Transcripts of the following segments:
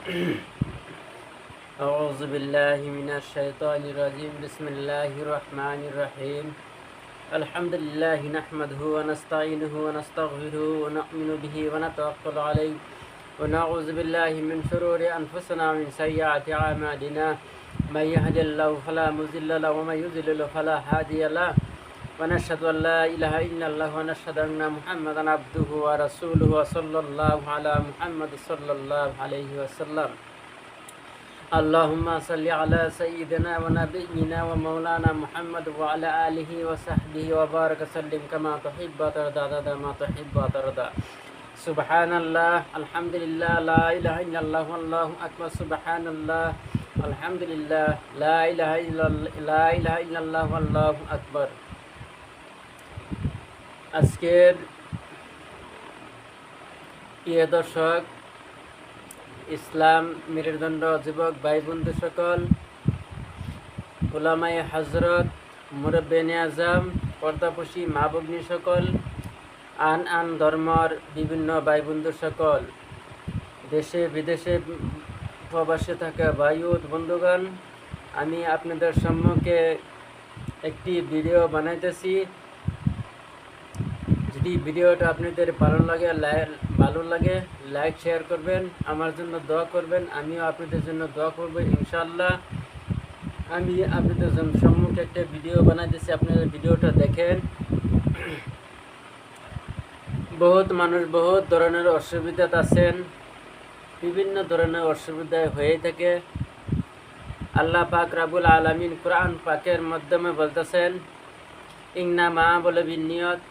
أعوذ بالله من الشيطان الرجيم بسم الله الرحمن الرحيم الحمد لله نحمده ونستعينه ونستغفره ونؤمن به ونتوكل عليه ونعوذ بالله من شرور أنفسنا ومن سيئات أعمالنا من يهد الله فلا مضل له ومن يضلل فلا هادي له ونشهد أن لا إله إلا الله ونشهد أن محمدا عبده ورسوله وصلى الله على محمد صلى الله عليه وسلم اللهم صل على سيدنا ونبينا ومولانا محمد وعلى آله وصحبه وبارك وسلم كما تحب وترضى عدد ما تحب وترضى سبحان الله الحمد لله لا إله إلا الله والله أكبر سبحان الله الحمد لله لا إله إلا الله والله أكبر আজকের প্রিয় দর্শক, ইসলাম মেরুদণ্ড যুবক ভাই বন্ধু সকল, উলামায়ে হযরত, মুরব্বিয়ানে আজম, পর্দাপোশী মা ভগ্নী সকল, আন ধর্মের বিভিন্ন ভাই বন্ধু সকল, দেশে বিদেশে প্রবাসে থাকা ভাই ও বন্ধুগণ, আমি আপনাদের সম্মুখে একটি ভিডিও বানাইতেছি। যদি ভিডিওটা আপনাদের ভালো লাগে লাইক শেয়ার করবেন, আমার জন্য দোয়া করবেন, আমিও আপনাদের জন্য দোয়া করব ইনশাআল্লাহ। আমি আপনাদের সম্মুখে একটা ভিডিও বানাইতেছি, আপনারা ভিডিওটা দেখেন। বহুত মানুষ বহুত ধরনের অসুবিধাত আছেন, বিভিন্ন ধরনের অসুবিধায় হয়ে থাকে। আল্লাহ পাক রাব্বুল আলামিন কোরআন পাকের মাধ্যমে বলতেছেন, ইন্না মা বলে বিনিয়ত,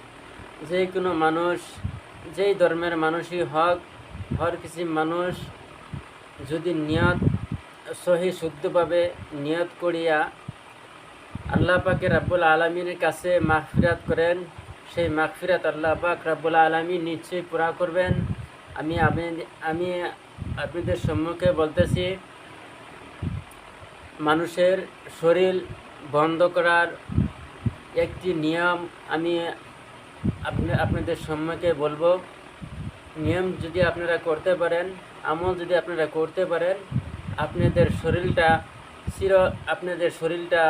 যে কোনো মানুষ, যেই ধর্মের মানুষই হক, হর কিছু মানুষ যদি নিয়ত সহি শুদ্ধভাবে নিয়ত করিয়া আল্লাহ পাকে রাব্বুল আলামিনের কাছে মাগফিরাত করেন, সেই মাগফিরাত আল্লাহ পাক রাব্বুল আলামিন নিশ্চয়ই পুরা করবেন। আমি আপনাদের সম্মুখে বলতেছি, মানুষের শরীর বন্ধ করার একটি নিয়ম আমি আপনাদের সম্মুখে বলবো। নিয়ম যদি আপনারা করতে পারেন, আমল যদি আপনারা করতে পারেন, আপনাদের শরীরটা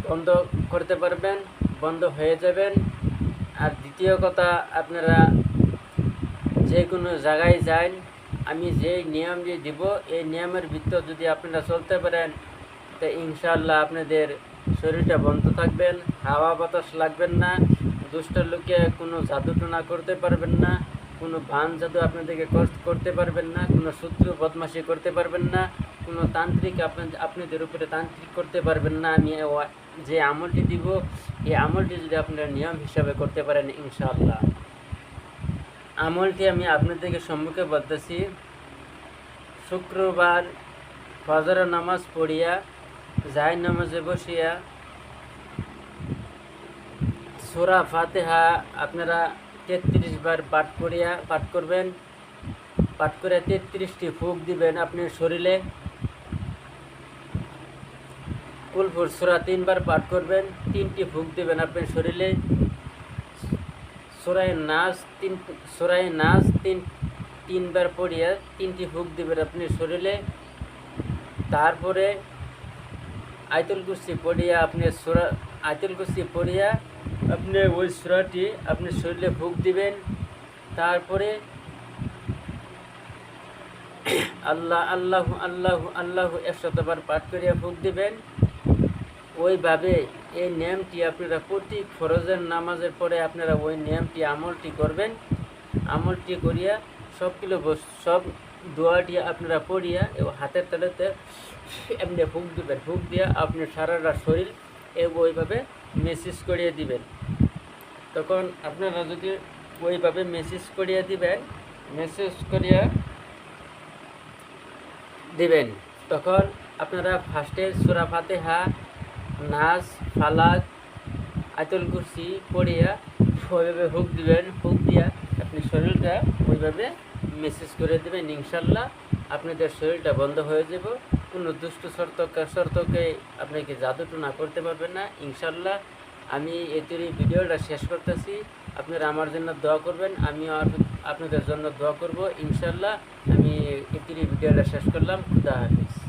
বন্ধ করতে পারবেন, বন্ধ হয়ে যাবেন। আর দ্বিতীয় কথা, আপনারা যে কোনো জায়গায় যান, আমি যে নিয়ম যে দিব, এই নিয়মের ভিতর যদি আপনারা চলতে পারেন, তো ইনশাআল্লাহ আপনাদের শরীরটা বন্ধ থাকবেন, হাওয়া বাতাস লাগবেন না, দুষ্ট লোকে কোনো জাদুটোনা করতে পারবেন না, কোনো ভান জাদু আপনাদেরকে করতে পারবেন না, কোনো শত্রু বদমাশি করতে পারবেন না, কোনো তান্ত্রিক আপনাদের উপরে তান্ত্রিক করতে পারবেন না। আমি যে আমলটি দিব, এই আমলটি যদি আপনারা নিয়ম হিসাবে করতে পারেন ইনশাআল্লাহ। আমলটি আমি আপনাদেরকে সম্মুখে বলতেছি। শুক্রবার ফজরের নামাজ পড়িয়া জায় নামাজে বসিয়া সূরা ফাতিহা আপনারা 33 বার পাঠ করবেন। পাঠ করে 33টি ফুঁক দিবেন আপনার শরীরে। কুলফুর সূরা 3 বার পাঠ করবেন, 3টি ফুঁক দিবেন আপনার শরীরে। সূরায়ে নাস 3 বার পড়িয়া 3টি ফুঁক দিবেন আপনার শরীরে। তারপরে আয়াতুল কুরসি পড়িয়া আপনি ওই সূরাটি আপনার শরীরে ফুঁক দিবেন। তারপরে আল্লাহ আল্লাহ আল্লাহ আল্লাহ 100 বার পাঠ করিয়া ফুঁক দিবেন। ওইভাবে এই নিয়মটি আপনারা প্রতি ফরজের নামাজের পরে আপনারা ওই নিয়মটি আমলটি করবেন। আমলটি করিয়া সব দোয়াটি আপনারা পড়িয়া এবং হাতের তালুতে এমনি ফুঁক দিবেন। ফুঁক দিয়া আপনার সারাটা শরীর ওইভাবে মেসেজ করিয়ে দিবেন। তখন আপনারা যদি ওইভাবে মেসেজ করিয়ে দিবেন, তখন আপনারা ফার্স্টে সূরা ফাতিহা, নাস, ফালাক, আয়াতুল কুরসি পড়িয়া ওইভাবে ফুঁক দিবেন। ফুঁক দিয়া আপনি শরীরটা ওইভাবে মেসেজ করে দেবেন। ইনশাআল্লাহ আপনাদের শরীরটা বন্ধ হয়ে যাব, কোনো দুষ্ট শর্তকে আপনাকে জাদুটোনা করতে পারবেন না ইনশাআল্লাহ। আমি এটির ভিডিওটা শেষ করতেছি। আপনারা আমার জন্য দোয়া করবেন, আমিও আপনাদের জন্য দোয়া করব ইনশাআল্লাহ। আমি এটি ভিডিওটা শেষ করলাম। খুদা হাফিজ।